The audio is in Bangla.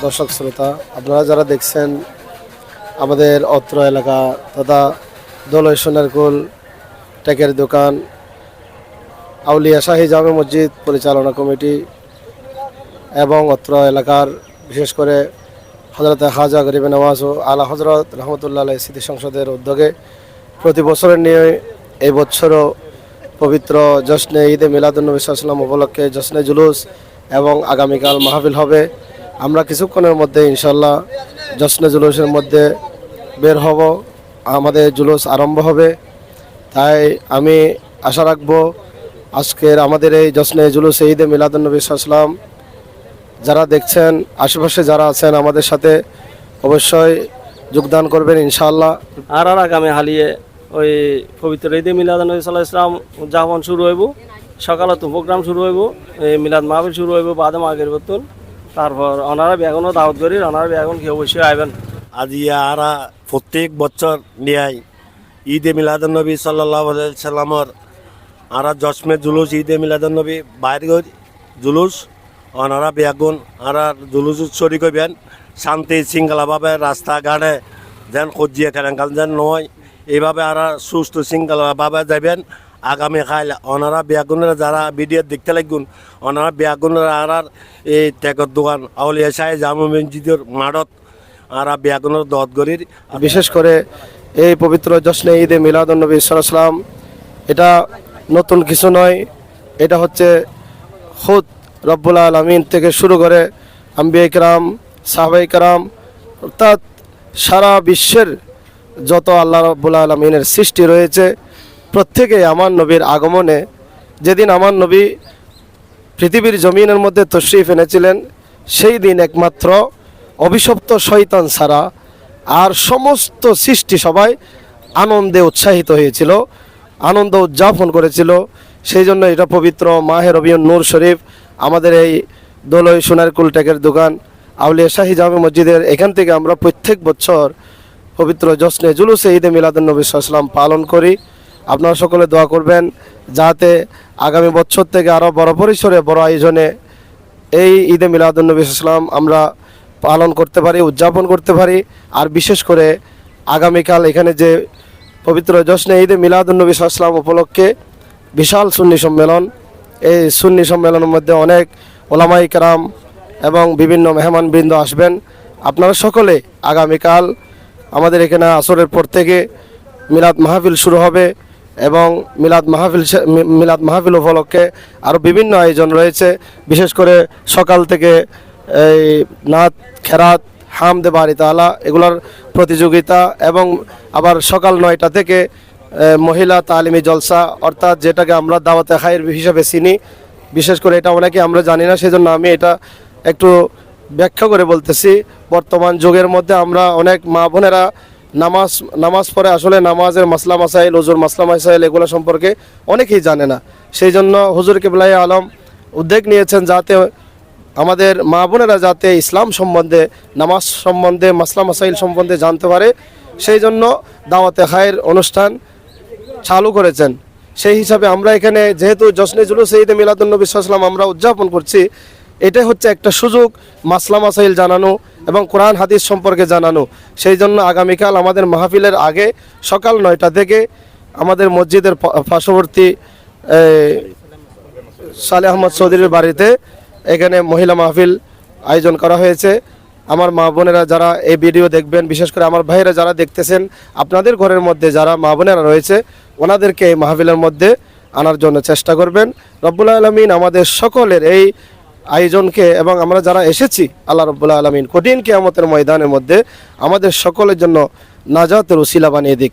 দর্শক শ্রোতা, আপনারা যারা দেখছেন আমাদের অত্র এলাকা তথা দোলই সোনারকুল টেকের দোকান আউলিয়া শাহী জামে মসজিদ পরিচালনা কমিটি এবং অত্র এলাকার বিশেষ করে হযরত খাজা গরিবে নওয়াজ ও আলা হযরত রহমতুল্লাহ আলাইহি স্মৃতি সংসদের উদ্যোগে প্রতি বছরের নিয়ে এই বছরও পবিত্র জশ্নে ঈদে মিলাদুন্নবী সাল্লাল্লাহু আলাইহি ওয়াসাল্লাম উপলক্ষে জশ্নে জুলুস এবং আগামীকাল মাহফিল হবে। আমরা কিছুক্ষণের মধ্যে ইনশাল্লাহ জশ্নে জুলুসের মধ্যে বের হব, আমাদের জুলুস আরম্ভ হবে। তাই আমি আশা রাখবো আজকের আমাদের এই জশ্নে জুলুস ঈদে মিলাদুন্নবী সাল্লাল্লাহু আলাইহি ওয়াসাল্লাম যারা দেখছেন, আশেপাশে যারা আছেন আমাদের সাথে অবশ্যই যোগদান করবেন ইনশাআল্লাহ। আর আগামী হালিয়ে ওই পবিত্র ঈদে মিলাদুন্নবী সাল্লাল্লাহু আলাইহি ওয়াসাল্লাম উদযাপন শুরু হইব, সকালে তো প্রোগ্রাম শুরু হইব, এই মিলাদ মাহফিল শুরু হইব বাদে মাগের বতুন। তারপর ওনারা বেগুনও দাওয়াত করি, ওনারা বেগুন কি অবশ্যই আইবেন। আজি আরা প্রত্যেক বছর নিয়াই ঈদে মিলাদুন্নবী সাল্লাল্লাহু আলাইহি সাল্লামর আরা জশ্নে জুলুস ঈদে মিলাদুন্নবী বাইর জুলুস ওনারা বেগুন আরা জুলুস শরিক হইবেন। শান্তি শৃঙ্খলাভাবে রাস্তাঘাটে যেন খজিয়ে খেলাঙ্কাল যেন নয়, এইভাবে আরা সুস্থ শৃঙ্খলাভাবে যাবেন। আগামী খাইল ওনারা বেগুনের যারা ভিডিও দেখতে লাগুন ওনারা বেগুনের আর এই টেকর দোকান আউলিয়া শাহী জামে মসজিদের মাঠত আরা বেগুনের দত গরির। বিশেষ করে এই পবিত্র জশ্নে ঈদে মিলাদুন্নবী সাল্লাল্লাহু আলাইহি ওয়াসাল্লাম এটা নতুন কিছু নয়, এটা হচ্ছে খুদ রব্বুল আলামিন থেকে শুরু করে আম্বিয়া কিরাম, সাহাবায়ে কিরাম অর্থাৎ সারা বিশ্বের যত আল্লাহ রব্বুল আলামিনের সৃষ্টি রয়েছে প্রত্যেকেই আমার নবীর আগমনে, যেদিন আমার নবী পৃথিবীর জমিনের মধ্যে তশরিফ এনেছিলেন সেই দিন একমাত্র অভিশপ্ত শয়তান ছাড়া আর সমস্ত সৃষ্টি সবাই আনন্দে উৎসাহিত হয়েছিল, আনন্দ উদযাপন করেছিল। সেই জন্য এটা পবিত্র মাহে রবিউন নূর শরীফ আমাদের এই দোলই সোনারকুল টেকের দোকান আউলিয়া শাহী জামে মসজিদের এখান থেকে আমরা প্রত্যেক বছর পবিত্র জশ্নে জুলুসে ঈদে মিলাদুন্নবী সাল্লাল্লাহু আলাইহি ওয়াসাল্লাম পালন করি। আপনারা সকলে দোয়া করবেন যাতে আগামী বছর থেকে আরও বড় পরিসরে বড় আয়োজনে এই ঈদে মিলাদুন্নবী সাল্লাল্লাহু আলাইহি ওয়াসাল্লাম আমরা পালন করতে পারি, উদযাপন করতে পারি। আর বিশেষ করে আগামীকাল এখানে যে পবিত্র জশ্নে ঈদে মিলাদুন্নবী সাল্লাল্লাহু আলাইহি ওয়াসাল্লাম উপলক্ষে বিশাল সুন্নি সম্মেলন, এই সুন্নি সম্মেলনের মধ্যে অনেক ওলামায়ে কেরাম এবং বিভিন্ন মেহমানবৃন্দ আসবেন। আপনারা সকলে আগামীকাল আমাদের এখানে আসরের পর থেকে মিলাদ মাহফিল শুরু হবে এবং মিলাদ মাহফিল উপলক্ষে আরও বিভিন্ন আয়োজন রয়েছে। বিশেষ করে সকাল থেকে এই নাত খেরাত হামদে বাড়ি তাআলা এগুলোর প্রতিযোগিতা এবং আবার সকাল 9টা থেকে মহিলা তালিমি জলসা অর্থাৎ যেটাকে আমরা দাওয়াতে খায়ের হিসাবে চিনি। বিশেষ করে এটা অনেকে আমরা জানি না, সেজন্য আমি এটা একটু ব্যাখ্যা করে বলতেছি। বর্তমান যুগের মধ্যে আমরা অনেক মা বোনেরা নামাজ পড়ে আসলে নামাজের মাসলা মাসাইল, হুজুর মাসলা মাসাইল এগুলো সম্পর্কে অনেকেই জানে না। সেই জন্য হুজুর কিবলায়ে আলম উদ্যোগ নিয়েছেন যাতে আমাদের মা বোনেরা যাতে ইসলাম সম্বন্ধে, নামাজ সম্বন্ধে, মাসলা মাসাইল সম্বন্ধে জানতে পারে, সেই জন্য দাওয়াতে খায়ের অনুষ্ঠান চালু করেছেন। সেই হিসাবে আমরা এখানে যেহেতু জশ্নে জুলুস ঈদে মিলাদুন্নবী সাল্লাল্লাহু আলাইহি ওয়াসাল্লাম আমরা উদযাপন করছি, এটাই হচ্ছে একটা সুযোগ মাসলা মাসাইল জানানো এবং কোরআন হাদিস সম্পর্কে জানানো। সেই জন্য আগামীকাল আমাদের মাহফিলের আগে সকাল 9টা থেকে আমাদের মসজিদের পার্শ্ববর্তী সালেহ আহমদ চৌধুরীর বাড়িতে এখানে মহিলা মাহফিল আয়োজন করা হয়েছে। আমার মা বোনেরা যারা এই ভিডিও দেখবেন, বিশেষ করে আমার ভাইয়েরা যারা দেখতেছেন, আপনাদের ঘরের মধ্যে যারা মা বোনেরা রয়েছে ওনাদেরকে এই মাহফিলের মধ্যে আনার জন্য চেষ্টা করবেন। রব্বুল আলামিন আমাদের সকলের এই আয়োজনকে এবং আমরা যারা এসেছি আল্লাহ রব্বুল আলামিন কঠিন কিয়ামতের ময়দানের মধ্যে আমাদের সকলের জন্য নাজাতের উসিলা বানিয়ে দিক।